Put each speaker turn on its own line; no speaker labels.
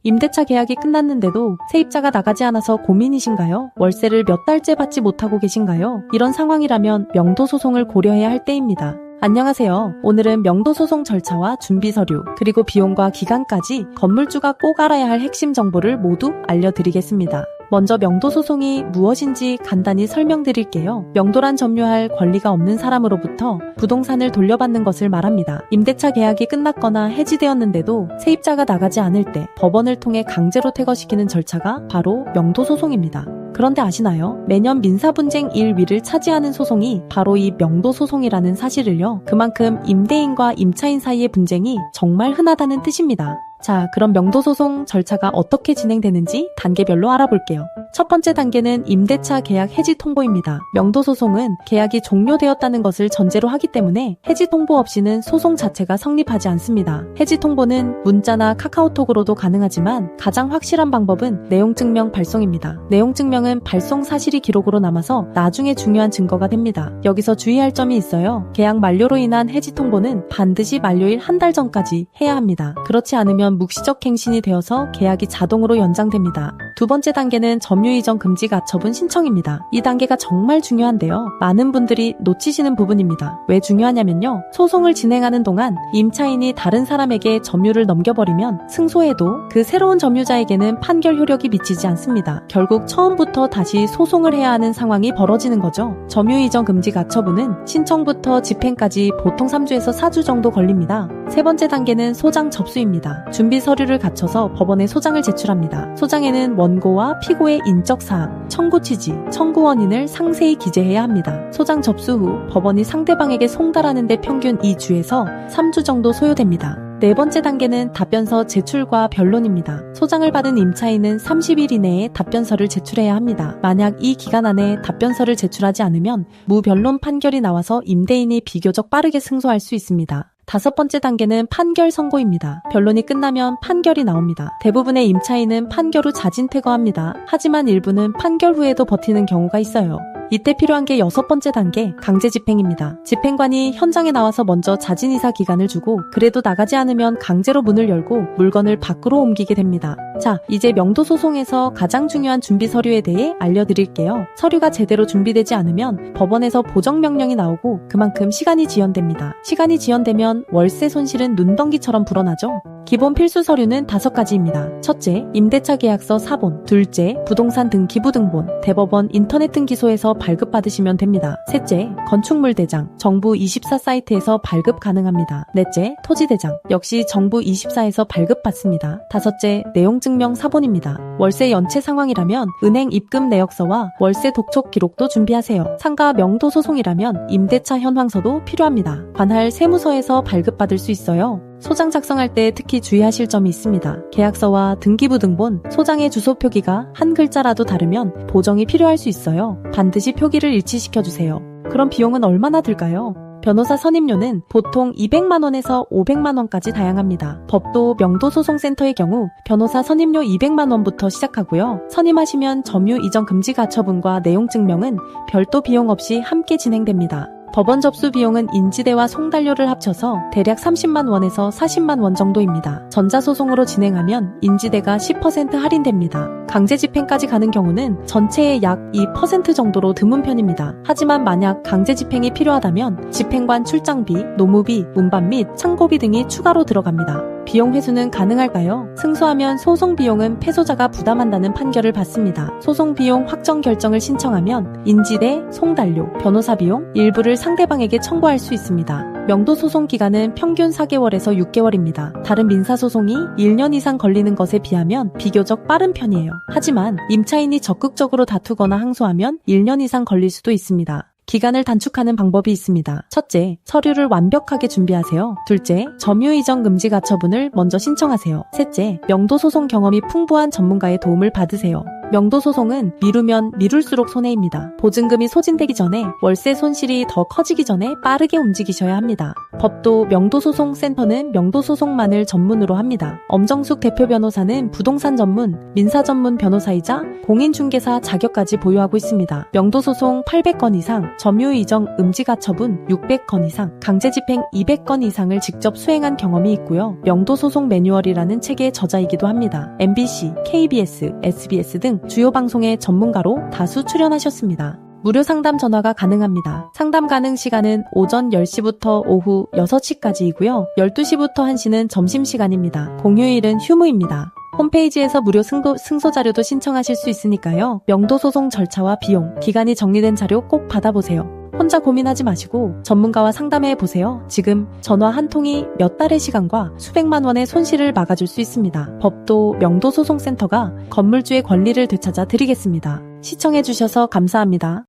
임대차 계약이 끝났는데도 세입자가 나가지 않아서 고민이신가요? 월세를 몇 달째 받지 못하고 계신가요? 이런 상황이라면 명도소송을 고려해야 할 때입니다. 안녕하세요. 오늘은 명도소송 절차와 준비 서류, 그리고 비용과 기간까지 건물주가 꼭 알아야 할 핵심 정보를 모두 알려드리겠습니다. 먼저 명도소송이 무엇인지 간단히 설명드릴게요. 명도란 점유할 권리가 없는 사람으로부터 부동산을 돌려받는 것을 말합니다. 임대차 계약이 끝났거나 해지되었는데도 세입자가 나가지 않을 때 법원을 통해 강제로 퇴거시키는 절차가 바로 명도소송입니다. 그런데 아시나요? 매년 민사분쟁 1위를 차지하는 소송이 바로 이 명도소송이라는 사실을요. 그만큼 임대인과 임차인 사이의 분쟁이 정말 흔하다는 뜻입니다. 자, 그럼 명도소송 절차가 어떻게 진행되는지 단계별로 알아볼게요. 첫 번째 단계는 임대차 계약 해지 통보입니다. 명도소송은 계약이 종료되었다는 것을 전제로 하기 때문에 해지 통보 없이는 소송 자체가 성립하지 않습니다. 해지 통보는 문자나 카카오톡으로도 가능하지만 가장 확실한 방법은 내용증명 발송입니다. 내용증명은 발송 사실이 기록으로 남아서 나중에 중요한 증거가 됩니다. 여기서 주의할 점이 있어요. 계약 만료로 인한 해지 통보는 반드시 만료일 한 달 전까지 해야 합니다. 그렇지 않으면 묵시적 갱신이 되어서 계약이 자동으로 연장됩니다. 두 번째 단계는 점유 이전 금지 가처분 신청입니다. 이 단계가 정말 중요한데요. 많은 분들이 놓치시는 부분입니다. 왜 중요하냐면요. 소송을 진행하는 동안 임차인이 다른 사람에게 점유를 넘겨버리면 승소해도 그 새로운 점유자에게는 판결 효력이 미치지 않습니다. 결국 처음부터 다시 소송을 해야 하는 상황이 벌어지는 거죠. 점유 이전 금지 가처분은 신청부터 집행까지 보통 3주에서 4주 정도 걸립니다. 세 번째 단계는 소장 접수입니다. 준비 서류를 갖춰서 법원에 소장을 제출합니다. 소장에는 원고와 피고의 인적사항, 청구 취지, 청구 원인을 상세히 기재해야 합니다. 소장 접수 후 법원이 상대방에게 송달하는 데 평균 2주에서 3주 정도 소요됩니다. 네 번째 단계는 답변서 제출과 변론입니다. 소장을 받은 임차인은 30일 이내에 답변서를 제출해야 합니다. 만약 이 기간 안에 답변서를 제출하지 않으면 무변론 판결이 나와서 임대인이 비교적 빠르게 승소할 수 있습니다. 다섯 번째 단계는 판결 선고입니다. 변론이 끝나면 판결이 나옵니다. 대부분의 임차인은 판결 후 자진 퇴거합니다. 하지만 일부는 판결 후에도 버티는 경우가 있어요. 이때 필요한 게 여섯 번째 단계, 강제 집행입니다. 집행관이 현장에 나와서 먼저 자진 이사 기간을 주고 그래도 나가지 않으면 강제로 문을 열고 물건을 밖으로 옮기게 됩니다. 자, 이제 명도소송에서 가장 중요한 준비 서류에 대해 알려드릴게요. 서류가 제대로 준비되지 않으면 법원에서 보정명령이 나오고 그만큼 시간이 지연됩니다. 시간이 지연되면 월세 손실은 눈덩이처럼 불어나죠. 기본 필수 서류는 5가지입니다. 첫째, 임대차 계약서 사본. 둘째, 부동산 등기부 등본. 대법원 인터넷 등기소에서 발급받으시면 됩니다. 셋째, 건축물 대장. 정부 24 사이트에서 발급 가능합니다. 넷째, 토지 대장. 역시 정부 24에서 발급받습니다. 다섯째, 내용증명 사본입니다. 월세 연체 상황이라면 은행 입금 내역서와 월세 독촉 기록도 준비하세요. 상가 명도 소송이라면 임대차 현황서도 필요합니다. 관할 세무서에서 발급받을 수 있어요. 소장 작성할 때 특히 주의하실 점이 있습니다. 계약서와 등기부 등본, 소장의 주소 표기가 한 글자라도 다르면 보정이 필요할 수 있어요. 반드시 표기를 일치시켜주세요. 그럼 비용은 얼마나 들까요? 변호사 선임료는 보통 200만원에서 500만원까지 다양합니다. 법도 명도소송센터의 경우 변호사 선임료 200만원부터 시작하고요. 선임하시면 점유 이전 금지 가처분과 내용증명은 별도 비용 없이 함께 진행됩니다. 법원 접수 비용은 인지대와 송달료를 합쳐서 대략 30만 원에서 40만 원 정도입니다. 전자소송으로 진행하면 인지대가 10% 할인됩니다. 강제 집행까지 가는 경우는 전체의 약 2% 정도로 드문 편입니다. 하지만 만약 강제 집행이 필요하다면 집행관 출장비, 노무비, 운반 및 창고비 등이 추가로 들어갑니다. 비용 회수는 가능할까요? 승소하면 소송 비용은 패소자가 부담한다는 판결을 받습니다. 소송 비용 확정 결정을 신청하면 인지대, 송달료, 변호사 비용 일부를 상대방에게 청구할 수 있습니다. 명도소송 기간은 평균 4개월에서 6개월입니다. 다른 민사소송이 1년 이상 걸리는 것에 비하면 비교적 빠른 편이에요. 하지만 임차인이 적극적으로 다투거나 항소하면 1년 이상 걸릴 수도 있습니다. 기간을 단축하는 방법이 있습니다. 첫째, 서류를 완벽하게 준비하세요. 둘째, 점유 이전 금지 가처분을 먼저 신청하세요. 셋째, 명도소송 경험이 풍부한 전문가의 도움을 받으세요. 명도소송은 미루면 미룰수록 손해입니다. 보증금이 소진되기 전에 월세 손실이 더 커지기 전에 빠르게 움직이셔야 합니다. 법도 명도소송센터는 명도소송만을 전문으로 합니다. 엄정숙 대표 변호사는 부동산 전문, 민사 전문 변호사이자 공인중개사 자격까지 보유하고 있습니다. 명도소송 800건 이상, 점유이정 음지가처분 600건 이상, 강제집행 200건 이상을 직접 수행한 경험이 있고요. 명도소송 매뉴얼이라는 책의 저자이기도 합니다. MBC, KBS, SBS 등 주요 방송의 전문가로 다수 출연하셨습니다. 무료 상담 전화가 가능합니다. 상담 가능 시간은 오전 10시부터 오후 6시까지이고요. 12시부터 1시는 점심시간입니다. 공휴일은 휴무입니다. 홈페이지에서 무료 승소 자료도 신청하실 수 있으니까요. 명도소송 절차와 비용, 기간이 정리된 자료 꼭 받아보세요. 혼자 고민하지 마시고 전문가와 상담해 보세요. 지금 전화 한 통이 몇 달의 시간과 수백만 원의 손실을 막아줄 수 있습니다. 법도 명도소송센터가 건물주의 권리를 되찾아 드리겠습니다. 시청해 주셔서 감사합니다.